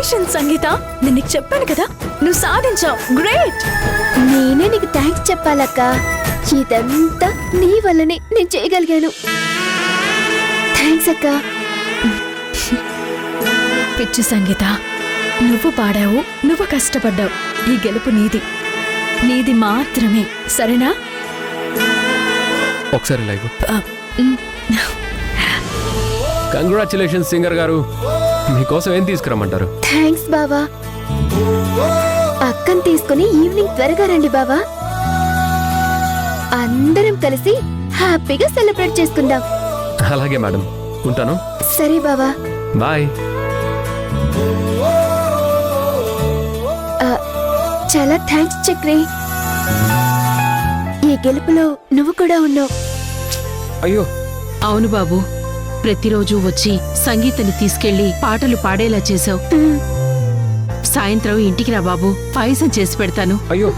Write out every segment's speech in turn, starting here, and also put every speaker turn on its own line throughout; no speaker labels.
Congratulations సంగీత. నేను నీకు చెప్పాను కదా, నువ్వు సాధించావు. గ్రేట్.
నేనే నీకు థ్యాంక్స్ చెప్పాలక్క. ఇదంతా నీ వల్లనే నేను చేయగలిగాను. థ్యాంక్స్ అక్క.
పిచ్చి సంగీత, నువ్వు పాడావు, నువ్వు కష్టపడ్డావు. ఈ గెలుపు నీది, నీది మాత్రమే. సరేనా?
ఒకసారి లైవ్. కంగ్రాచులేషన్స్ సింగర్ గారు. మీకోసం ఏం తీసుకురమ్మంటారు?
థ్యాంక్స్ బావా. అక్కని తీసుకుని ఈవినింగ్ త్వరగా రండి బావా. అందరం కలిసి హ్యాపీగా సెలబ్రేట్ చేసుకుందాం.
అలాగే మేడం, ఉంటాను.
సరే బావా,
బాయ్.
చాలా థ్యాంక్స్ చక్రి. ఈ గెలుపులో నువ్వు కూడా ఉన్నావు.
అయ్యో.
అవును బాబు, ప్రతిరోజు వచ్చి సంగీతని తీసుకెళ్లి పాటలు పాడేలా చేశావు. సాయంత్రం ఇంటికి రా బాబు, పాయసం చేసి పెడతాను.
అయ్యో.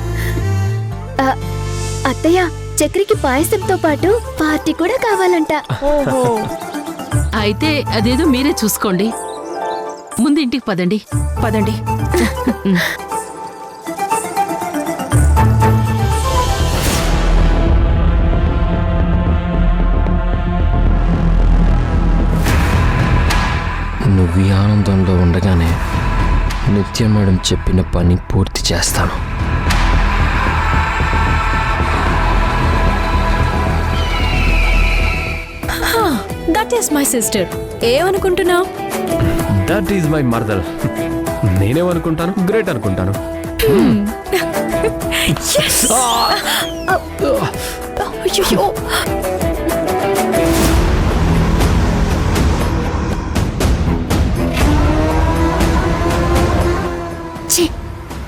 అత్తయ్య, చక్రికి పాయసంతో పాటు పార్టీ కూడా కావాలంట.
ఓహో.
అయితే అదేదో మీరే చూసుకోండి. ముందు ఇంటికి పదండి.
పదండి.
నువ్వు ఈ ఆనందంలో ఉండగానే నిత్య మేడం చెప్పిన పని పూర్తి చేస్తాను.
That is my sister. ఏమనుకుంటున్నావు?
దట్ ఈజ్ మై మర్దల్. నేనేమనుకుంటాను? గ్రేట్ అనుకుంటాను.
అయ్యో.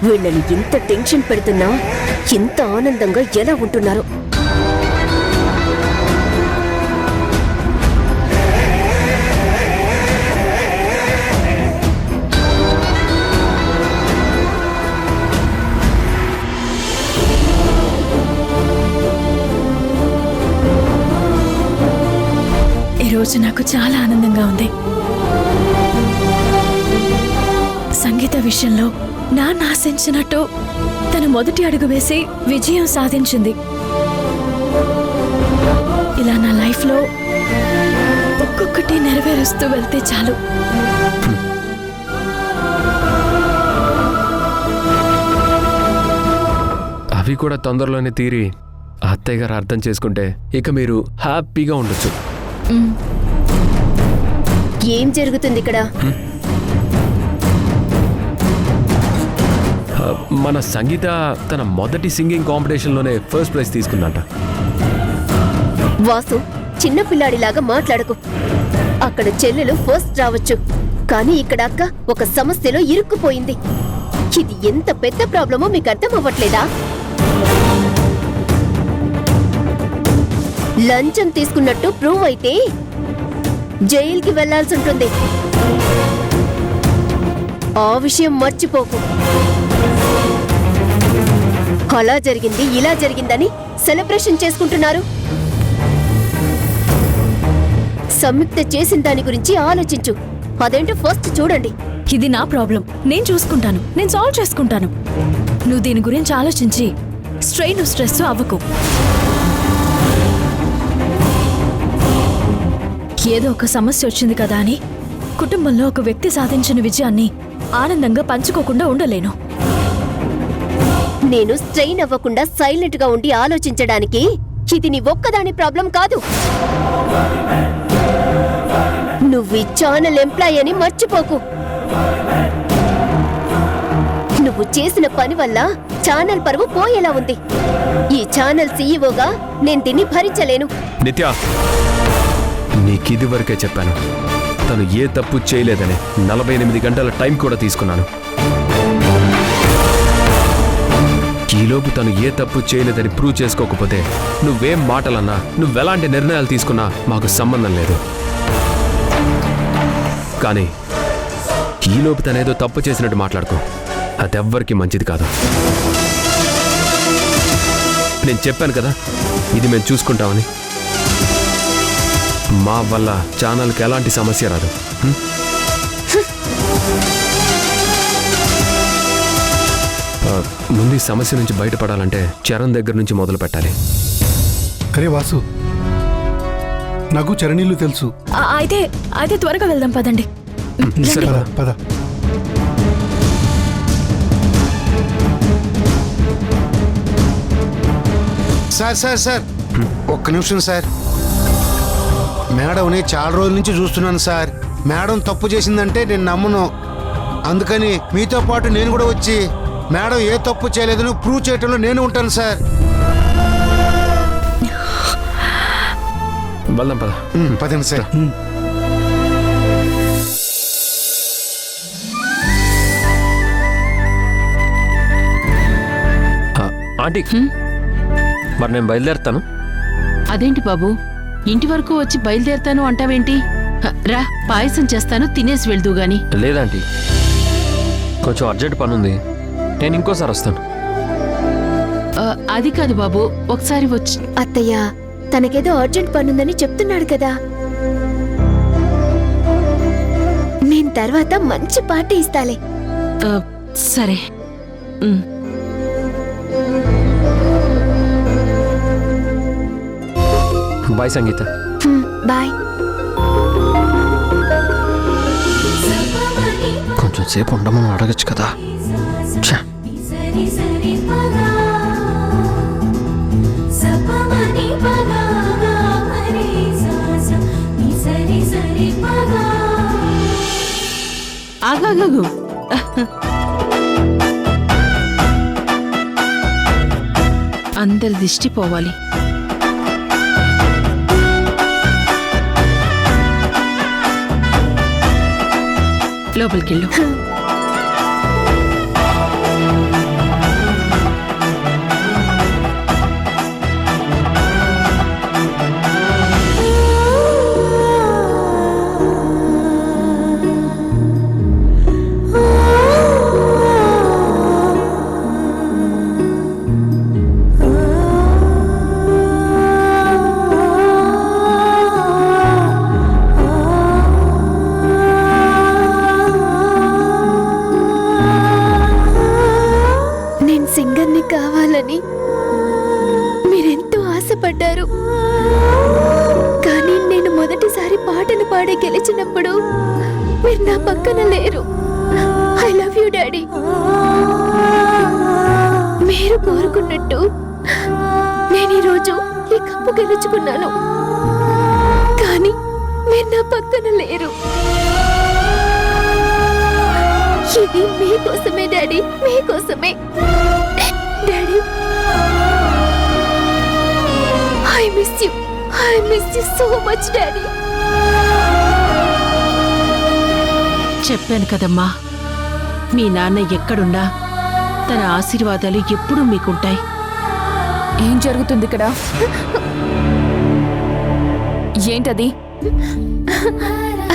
వీళ్ళని ఇంత టెన్షన్ పెడుతున్నా ఇంత ఆనందంగా ఎలా ఉంటున్నారు?
ఈరోజు నాకు చాలా ఆనందంగా ఉంది. సంగీత విషయంలో నాన్న ఆశించినట్టు తను మొదటి అడుగు వేసి విజయం సాధించింది. ఇలా నా లైఫ్లో ఒక్కొక్కటి నెరవేరుస్తూ వెళ్తే చాలు.
అవి కూడా తొందరలోనే తీరి అత్తయ్య గారు అర్థం చేసుకుంటే ఇక మీరు హ్యాపీగా ఉండొచ్చు.
ఏం జరుగుతుంది ఇక్కడ?
మన సంగీత తన మొదటి సింగింగ్ కాంపిటీషన్లోనే ఫస్ట్ ప్రైజ్ తీసుకుందంట.
వాసు, చిన్న పిల్లాడిలాగా మాట్లాడకు. అక్కడ చెల్లెలు ఫస్ట్ రావచ్చు, కానీ ఇక్కడ అక్క ఒక సమస్యలో ఇరుక్కుపోయింది. ఇది ఎంత పెద్ద ప్రాబ్లమో మీకు అర్థం అవ్వట్లేదా? లంచం తీసుకున్నట్టు ప్రూవ్ అయితే జైలుకి వెళ్లాల్సి ఉంటుంది. ఆ విషయం మర్చిపోకు. అలా జరిగింది, ఇలా జరిగిందని సెలబ్రేషన్ చేసుకుంటున్నారు. సంయుక్త చేసిన దాని గురించి ఆలోచించు. అదేంటో ఫస్ట్ చూడండి.
ఇది నా ప్రాబ్లం, నేను చూసుకుంటాను, నేను సాల్వ్ చేసుకుంటాను. నువ్వు దీని గురించి ఆలోచించి స్ట్రెయిన్ స్ట్రెస్ అవ్వకు. ఏదో ఒక సమస్య వచ్చింది కదా అని కుటుంబంలో ఒక వ్యక్తి సాధించిన విజయాన్ని ఆనందంగా పంచుకోకుండా ఉండలేను.
నేను స్ట్రెయిన్ అవ్వకుండా సైలెంట్ గా ఉండి ఆలోచించడానికి ఇది నీ ఒక్కదాని ప్రాబ్లం కాదు. నువ్వు ఈ ఛానల్ ఎంప్లాయ్ అని మర్చిపోకు. నువ్వు చేసిన పని వల్ల ఛానల్ పరువు పోయేలా ఉంది. ఈ ఛానల్ సీఈఓగా నేను దీన్ని భరించలేను.
నిత్య, నీకిది వరకే చెప్పాను, తను ఏ తప్పు చేయలేదని. 48 గంటల టైం కూడా తీసుకున్నాను. ఈలోపు తను ఏ తప్పు చేయలేదని ప్రూవ్ చేసుకోకపోతే నువ్వేం మాటలన్నా, నువ్వెలాంటి నిర్ణయాలు తీసుకున్నా మాకు సంబంధం లేదు. కానీ ఈలోపు తనేదో తప్పు చేసినట్టు మాట్లాడుకో, అదెవ్వరికి మంచిది కాదు. నేను చెప్పాను కదా, ఇది మేము చూసుకుంటామని. మా వల్ల ఛానల్కి ఎలాంటి సమస్య రాదు. ముందు ఈ సమస్య నుంచి బయటపడాలంటే చరణ్ దగ్గర నుంచి మొదలు పెట్టాలి.
అరే వాసు, నాకు చరణీళ్ళు తెలుసు.
అయితే త్వరగా వెళ్దాం పదండి.
సరే
పద పద.
సార్ ఒక్క నిమిషం సార్. మేడంని చాలా రోజుల నుంచి చూస్తున్నాను సార్. మేడం తప్పు చేసిందంటే నేను నమ్మను. అందుకని మీతో పాటు నేను కూడా వచ్చి మేడం ఏ తప్పు చేయలేదని ప్రూవ్ చేయటంలో నేను ఉంటాను సార్.
వెళ్దాం పద.
పదండి సార్.
ఆంటీ, మరి నేను బయలుదేరుతాను.
అదేంటి బాబు, ఇంటి వరకు వచ్చి బయలుదేరుతాను అంటావేంటి? రా, పాయసం చేస్తాను, తినేసి వెళ్దూ గాని.
లేదంటీ, కొంచెం అర్జెంట్ పని ఉంది, నేను ఇంకోసారి వస్తాను.
అది కాదు బాబు, ఒకసారి వచ్చి.
అత్తయ్య తనకేదో అర్జెంట్ పనుందని చెప్తున్నాడు కదా. నేను తర్వాత మంచి పార్టీ ఇస్తాలే.
సరే.
బాయ్ సంగీత.
బాయ్.
కొంచెం సేపు ఉండమని అడగచ్చు కదా. ఛ!
ఆగాగు. అందరి దిష్టి పోవాలి. లోపలికెళ్ళు.
సింగర్ని కావాలని మీరెంతో ఆశపడ్డారు. కానీ నేను మొదటిసారి పాటలు పాడి గెలిచినప్పుడు మీరు నా పక్కన లేరు. I love you daddy. మీరు కోరుకున్నట్టు నేను ఈరోజు ఈ కప్పు గెలుచుకున్నాను, కానీ మీరు నా పక్కన లేరు. ఇది మీకోసమే డాడీ, మీకోసమే. Daddy, I miss you so much daddy.
చెప్పాను కదమ్మా, మీ నాన్న ఎక్కడున్నా తన ఆశీర్వాదాలు ఎప్పుడూ మీకుంటాయి.
ఏం జరుగుతుంది ఇక్కడ? ఏంటది?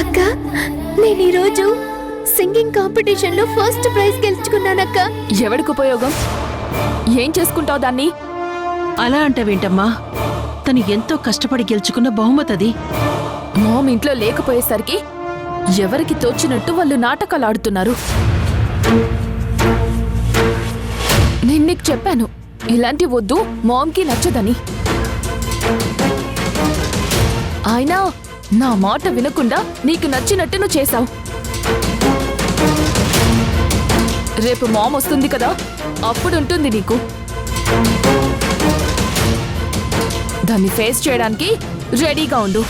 అక్క, నేను ఈరోజు సింగింగ్ కాంపిటీషన్ లో ఫస్ట్ ప్రైజ్ గెలుచుకున్నానక్క.
ఎవడికి ఉపయోగం? ఏం చేసుకుంటావు దాన్ని?
అలా అంటావేంటమ్మా, తను ఎంతో కష్టపడి గెలుచుకున్న బహుమతది.
మామ్ ఇంట్లో లేకపోయేసరికి ఎవరికి తోచినట్టు వాళ్ళు నాటకాలు ఆడుతున్నారు. నేను నీకు చెప్పాను, ఇలాంటి వద్దు, మామ్కి నచ్చదని. అయినా నా మాట వినకుండా నీకు నచ్చినట్టు నువ్వు చేశావు. రేపు మామ్ వస్తుంది కదా, అప్పుడు ఉంటుంది నీకు. దాన్ని ఫేస్ చేయడానికి రెడీగా ఉండు.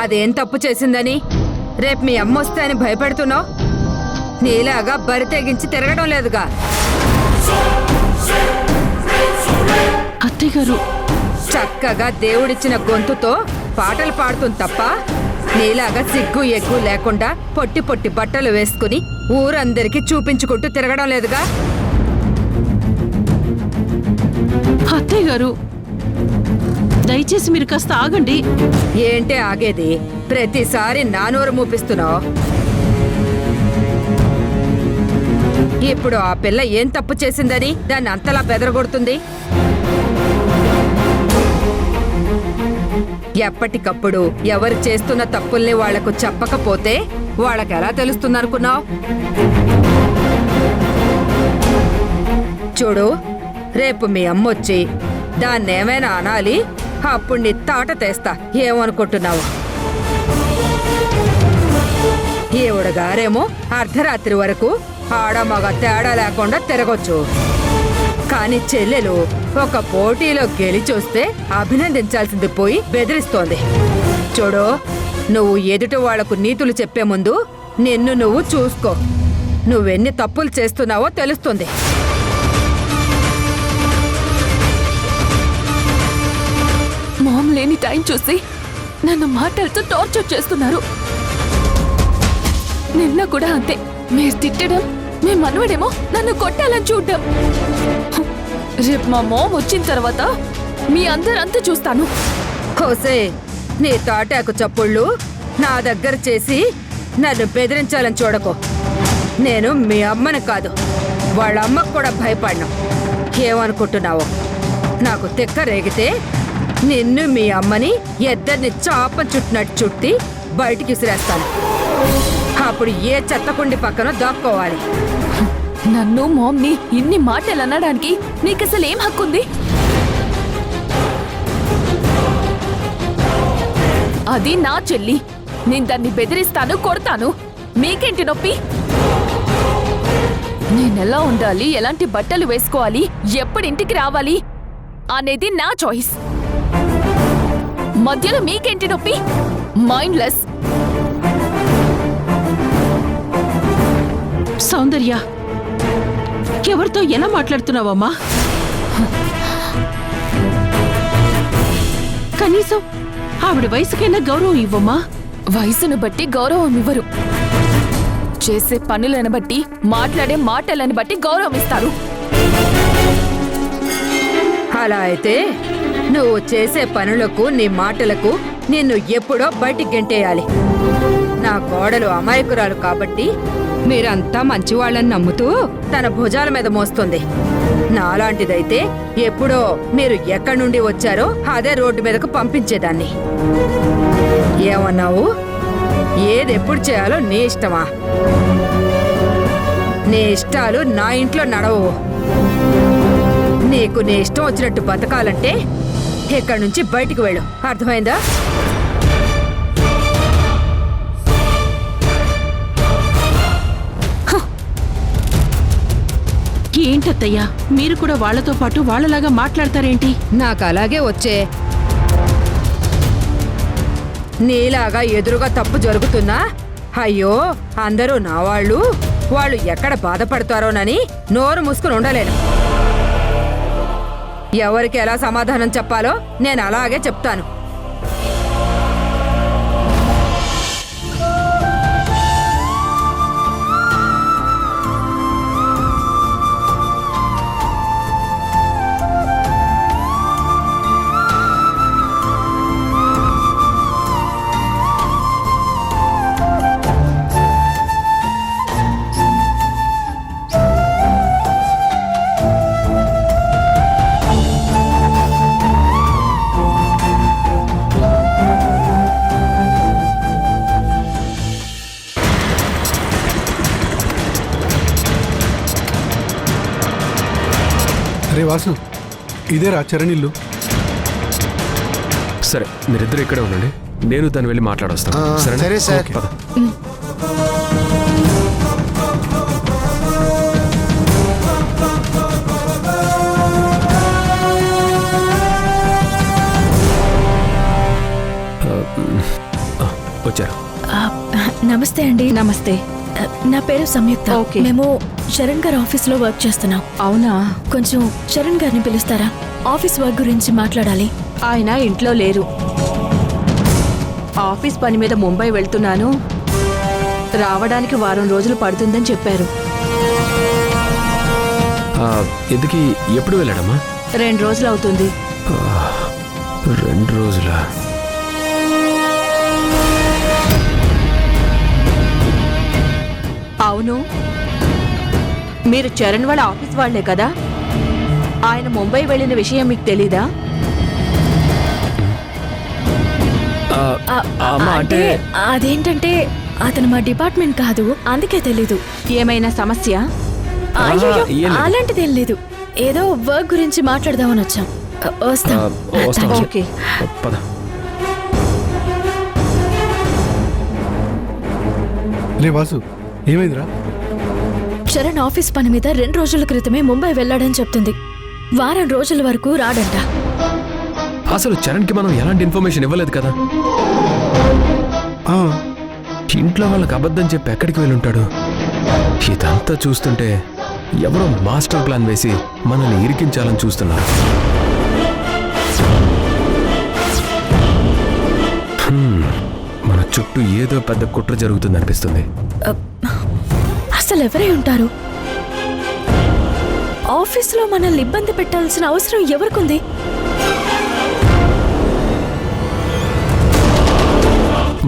అదేం తప్పు చేసిందని రేపు మీ అమ్మ వస్తే అని భయపెడుతున్నావు? నీలాగా బరి తెగించి తిరగడం లేదుగా.
అత్తయ్య గారు,
చక్కగా దేవుడిచ్చిన గొంతుతో పాటలు పాడుతుంది తప్ప నీలాగా సిగ్గు ఎగ్గు లేకుండా పొట్టి పొట్టి బట్టలు వేసుకుని ఊరందరికీ చూపించుకుంటూ తిరగడం లేదుగా.
అత్తయ్య గారు, దయచేసి మీరు కాస్త ఆగండి.
ఏంటే ఆగేది? ప్రతిసారి నా నోరు మూపిస్తున్నావు. ఇప్పుడు ఆ పిల్ల ఏం తప్పు చేసిందని దాన్ని అంతలా బెదరగొడుతుంది? ఎప్పటికప్పుడు ఎవరు చేస్తున్న తప్పుల్ని వాళ్లకు చెప్పకపోతే వాళ్ళకెలా తెలుస్తుందనుకున్నావు? చూడు, రేపు మీ అమ్మొచ్చి దాన్నేమైనా అనాలి, అప్పుడు నీ తాట తెస్తా. ఏమనుకుంటున్నావు? ఈవిడ గారేమో అర్ధరాత్రి వరకు ఆడమగ తేడా లేకుండా తిరగొచ్చు. కాని చెల్లెలు ఒక పోటీలో గెలిచొస్తే అభినందించాల్సింది పోయి బెదిరిస్తోంది. చూడు, నువ్వు ఎదుటి వాళ్లకు నీతులు చెప్పే ముందు నిన్ను నువ్వు చూసుకో. నువ్వెన్ని తప్పులు చేస్తున్నావో తెలుస్తుంది.
మామ్ లేని టైం చూసి నన్ను మాటలతో టార్చర్ చేస్తున్నారు. నిన్న కూడా అంతే. మీరు తిట్టడం, మీ మనవడేమో నన్ను కొట్టాలని చూడ్డం. రేపు మా మామ్ వచ్చిన తర్వాత మీ అందరంతా చూస్తాను.
హోసే, నీ తాటాకు చప్పుళ్ళు నా దగ్గర చేసి నన్ను బెదిరించాలని చూడకు. నేను మీ అమ్మని కాదు, వాళ్ళ అమ్మకు కూడా భయపడను. ఏమనుకుంటున్నావు? నాకు తిక్క రేగితే నిన్ను మీ అమ్మని ఇద్దరిని చాప చుట్టినట్టు చుట్టి బయటికి విసిరేస్తాను. అప్పుడు ఏ చెత్తకుండి పక్కన దాక్కోవాలి.
నన్ను మామ్ని ఇన్ని మాటలు అనడానికి నీకసలు ఏం హక్కుంది? అది నా చెల్లి. నేను దాన్ని బెదిరిస్తాను, కొడతాను. మీకేంటి నొప్పి? నేనెలా ఉండాలి, ఎలాంటి బట్టలు వేసుకోవాలి, ఎప్పుడు ఇంటికి రావాలి అనేది నా చాయిస్. మధ్యలో మీకేంటి నొప్పి? మైండ్లెస్.
సౌందర్య, ఎవరితో ఎలా మాట్లాడుతున్నావమ్మా? కనీసం ఆవిడ వయసుకైనా గౌరవం ఇవ్వమ్మా.
వయసును బట్టి గౌరవం ఇవ్వరు. చేసే పనులను బట్టి, మాట్లాడే మాటలను బట్టి గౌరవం ఇస్తారు.
అలా అయితే నువ్వు చేసే పనులకు, నీ మాటలకు నిన్ను ఎప్పుడో బయటికి గెంటేయాలి. నా కోడలు అమాయకురాలు కాబట్టి మీరంతా మంచివాళ్ళని నమ్ముతూ తన భుజాల మీద మోస్తుంది. నాలాంటిదైతే ఎప్పుడో మీరు ఎక్కడి నుండి వచ్చారో అదే రోడ్డు మీదకు పంపించేదాన్ని. ఏమన్నావు? ఏదెప్పుడు చేయాలో నీ ఇష్టమా? నీ ఇష్టాలు నా ఇంట్లో నడవు. నీకు నీ ఇష్టం వచ్చినట్టు బతకాలంటే ఇక్కడి నుంచి బయటికి వెళ్ళు. అర్థమైందా?
ఏంటత్తయ్యా, మీరు కూడా వాళ్లతో పాటు వాళ్ళలాగా మాట్లాడతారేంటి?
నాకు అలాగే వచ్చే. నీలాగా ఎదురుగా తప్పు జరుగుతున్నా అయ్యో అందరూ నా వాళ్ళు ఎక్కడ బాధపడతారోనని నోరు మూసుకుని ఉండలేను. ఎవరికి ఎలా సమాధానం చెప్పాలో నేను అలాగే చెప్తాను.
అరే వాసు, ఇదేరా చరణిల్లు.
సరే, మీరిద్దరు ఇక్కడే ఉండండి. నేను దాన్ని వెళ్ళి మాట్లాడొస్తాను.
సరే సార్.
పద. వచ్చారు.
నమస్తే అండి.
నమస్తే.
నా పేరు సంయుక్త.
ఓకే.
మేము చరణ్ గారి ఆఫీస్లో వర్క్ చేస్తున్నాం.
అవునా?
కొంచెం చరణ్ గారిని పిలుస్తారా? ఆఫీస్ వర్క్ గురించి మాట్లాడాలి.
ఆయన ఇంట్లో లేరు. ఆఫీస్ పని మీద ముంబై వెళ్తున్నాను, రావడానికి వారం రోజులు పడుతుందని చెప్పారు.
ఎందుకు ఎప్పుడు వెళ్ళాడమ్మా?
2 రోజులు అవుతుంది.
2 రోజులా?
అవును, మీరు చరణ్ వాళ్ళ ఆఫీస్ వాళ్లే కదా? ఆయన ముంబై వెళ్ళిన విషయం మీకు తెలీదా?
అమ్మ అంటే
అదేంటంటే అతను మా డిపార్ట్మెంట్ కాదు, అందుకే తెలీదు.
ఏమైనా సమస్య?
అయ్యో
ఏం లేదు.
అలాంటిదేం లేదు, ఏదో వర్క్ గురించి మాట్లాడదామని వచ్చాం. వస్తాం.
వస్తాం.
Thank you.
ఓకే.
పద.
రే వాసు ఏమైందిరా?
చరణ్ ఆఫీస్ పని మీద 2 రోజుల క్రితమే ముంబై వెళ్ళాడని చెప్తుంది. వారం రోజుల వరకు రాడంట.
అసలు చరణ్కి మనం ఎలాంటి ఇన్ఫర్మేషన్ ఇవ్వలేదు కదా.
ఆ,
ఇంట్లో వాళ్ళకి అబద్ధం చెప్పి ఎక్కడికి వెళ్ళుంటాడు? ఇదంతా చూస్తుంటే ఎవరో మాస్టర్ ప్లాన్ వేసి మనల్ని ఇరికించాలని చూస్తున్నారు. మన చుట్టూ ఏదో పెద్ద కుట్ర జరుగుతుందనిపిస్తుంది.
అసలు ఎవరై ఉంటారు? ఆఫీసులో మనల్ని ఇబ్బంది పెట్టాల్సిన అవసరం ఎవరికుంది?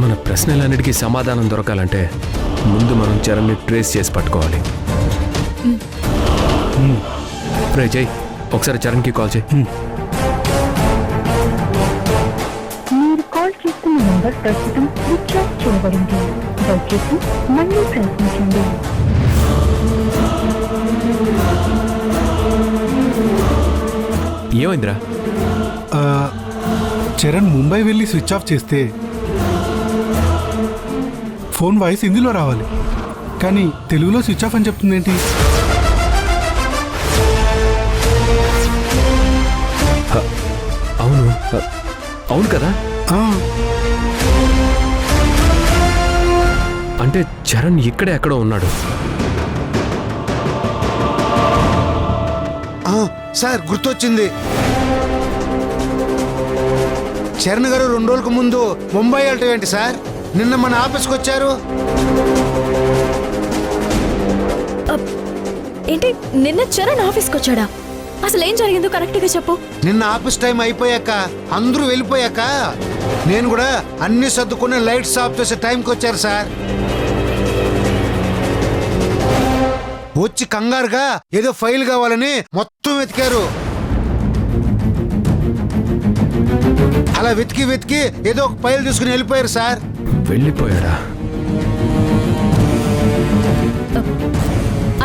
మన ప్రశ్నలన్నిటికీ సమాధానం దొరకాలంటే ముందు మనం చరణ్ని ట్రేస్ చేసి పట్టుకోవాలి. రే జై, ఒకసారి చరణ్కి కాల్ చేయి.
మీరు కాల్ చేస్తున్న నంబర్ ప్రస్తుతం స్విచ్ ఆఫ్ చేయబడింది. దయచేసి మళ్ళీ ప్రయత్నించండి.
ఏమైందిరా?
ఆ, చరణ్ ముంబై వెళ్ళి స్విచ్ ఆఫ్ చేస్తే ఫోన్ వాయిస్ హిందీలో రావాలి, కానీ తెలుగులో స్విచ్ ఆఫ్ అని చెప్తుంది ఏంటి?
అవును అవును కదా.
ఆ,
అంటే చరణ్ ఇక్కడే ఎక్కడో ఉన్నాడు.
సార్ గుర్తొచ్చింది. చరణ్ గారు 2 రోజులకు ముందు ముంబై వెళ్ళటం ఏంటి సార్? నిన్న మన ఆఫీస్కి వచ్చారు.
ఏంటి, నిన్న చరణ్ ఆఫీస్కి వచ్చాడా? అసలు ఏం జరిగిందో కరెక్ట్గా చెప్పు.
నిన్న ఆఫీస్ టైం అయిపోయాక అందరూ వెళ్ళిపోయాక నేను కూడా అన్ని సర్దుకుని లైట్స్ ఆఫ్ చేసే టైంకి వచ్చారు సార్. వచ్చి కంగారుగా ఏదో ఫైల్ కావాలని మొత్తం వెతికారు. అలా వెతికి వెతికి ఏదో ఒక ఫైల్ తీసుకుని వెళ్ళిపోయారు సార్.
వెళ్ళిపోయాడా?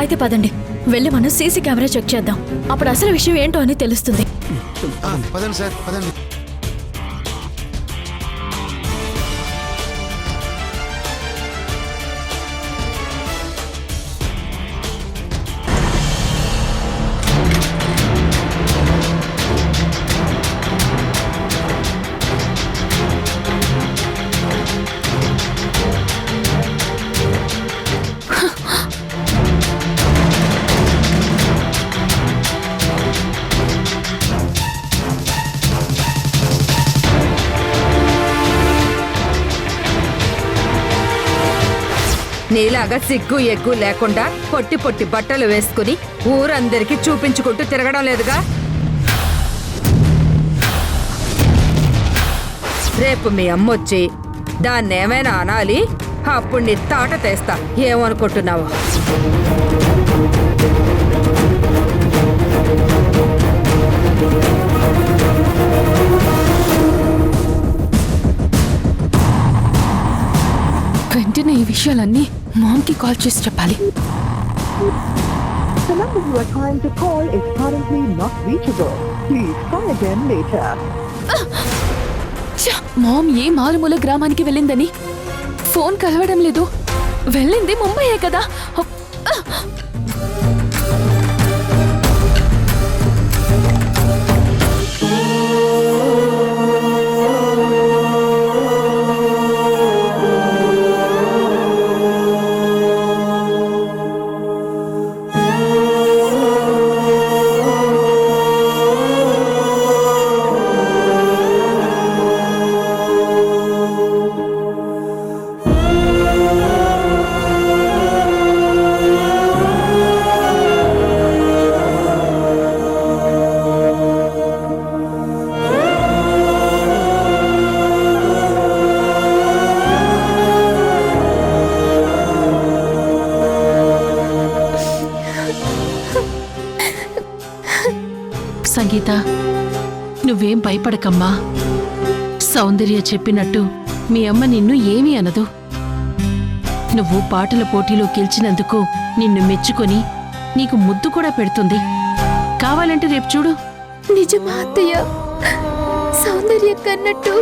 అయితే పదండి, వెళ్ళి మనం సీసీ కెమెరా చెక్ చేద్దాం. అప్పుడు అసలు విషయం ఏంటో అని తెలుస్తుంది.
పదండి సార్, పదండి.
నీలాగా సిగ్గు ఎగ్గు లేకుండా పొట్టి పొట్టి బట్టలు వేసుకుని ఊరందరికీ చూపించుకుంటూ తిరగడం లేదుగా. రేపు మీ అమ్మొచ్చి దాన్నేమైనా అనాలి, అప్పుడు నీ తాట తెస్తా. ఏమనుకుంటున్నావు?
వెంటనే ఈ విషయాలన్నీ మామ్కి కాల్ చేసి చెప్పాలి.
The number you are trying to call is currently not reachable. Please try again later.
Ma'am ఏ మారుమూల గ్రామానికి వెళ్ళిందని ఫోన్ కలవడం లేదు. వెళ్ళింది ముంబైయే కదా.
సంగీత, నువ్వేం భయపడకమ్మా. సౌందర్య చెప్పినట్టు మీ అమ్మ నిన్ను ఏమీ అనదు. నువ్వు పాటల పోటీలో గెలిచినందుకు నిన్ను మెచ్చుకొని నీకు ముద్దు కూడా పెడుతుంది. కావాలంటే రేపు చూడు.
నిజమా అత్తయ్య? సౌందర్య కన్నట్టు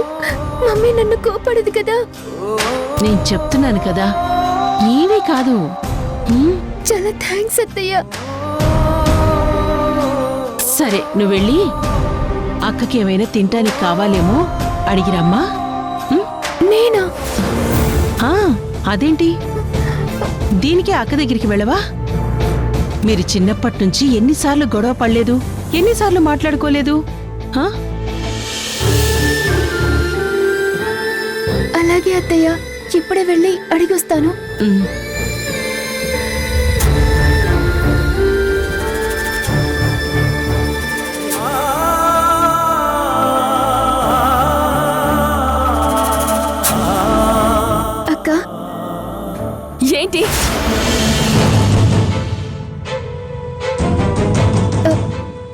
మమ్మీ నన్ను కోపడదు కదా?
నేను చెప్తున్నాను కదా, ఏమీ కాదు.
చాలా థ్యాంక్స్ అత్తయ్య.
సరే, నువ్వెళ్ళి అక్కకి ఏమైనా తింటానికి కావాలేమో అడిగిరమ్మా.
నేనా?
అదేంటి, దీనికి అక్క దగ్గరికి వెళ్ళవా? మీరు చిన్నప్పటి నుంచి ఎన్నిసార్లు గొడవ పడలేదు, ఎన్నిసార్లు మాట్లాడుకోలేదు?
అలాగే అత్తయ్య, ఇప్పుడే వెళ్ళి అడిగొస్తాను. అక్క,
ఏంటి?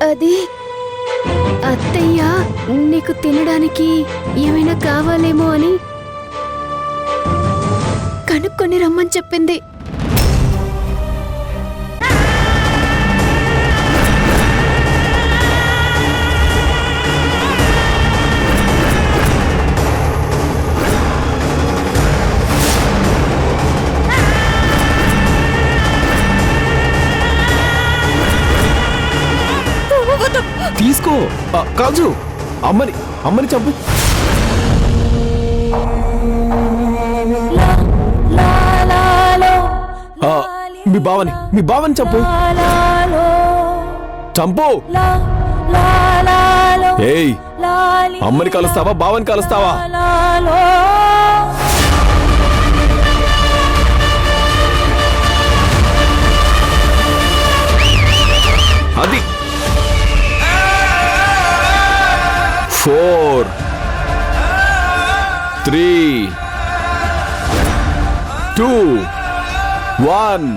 అది అత్తయ్య నీకు తినడానికి ఏమైనా కావాలేమో అని కనుక్కొని రమ్మని చెప్పింది.
తీసుకో కాజు, అమ్మని చంపు. మీ బావని చంపు. చంపు. ఏయ్, అమ్మని కలుస్తావా బావని కలుస్తావా? అది 4 3 2 1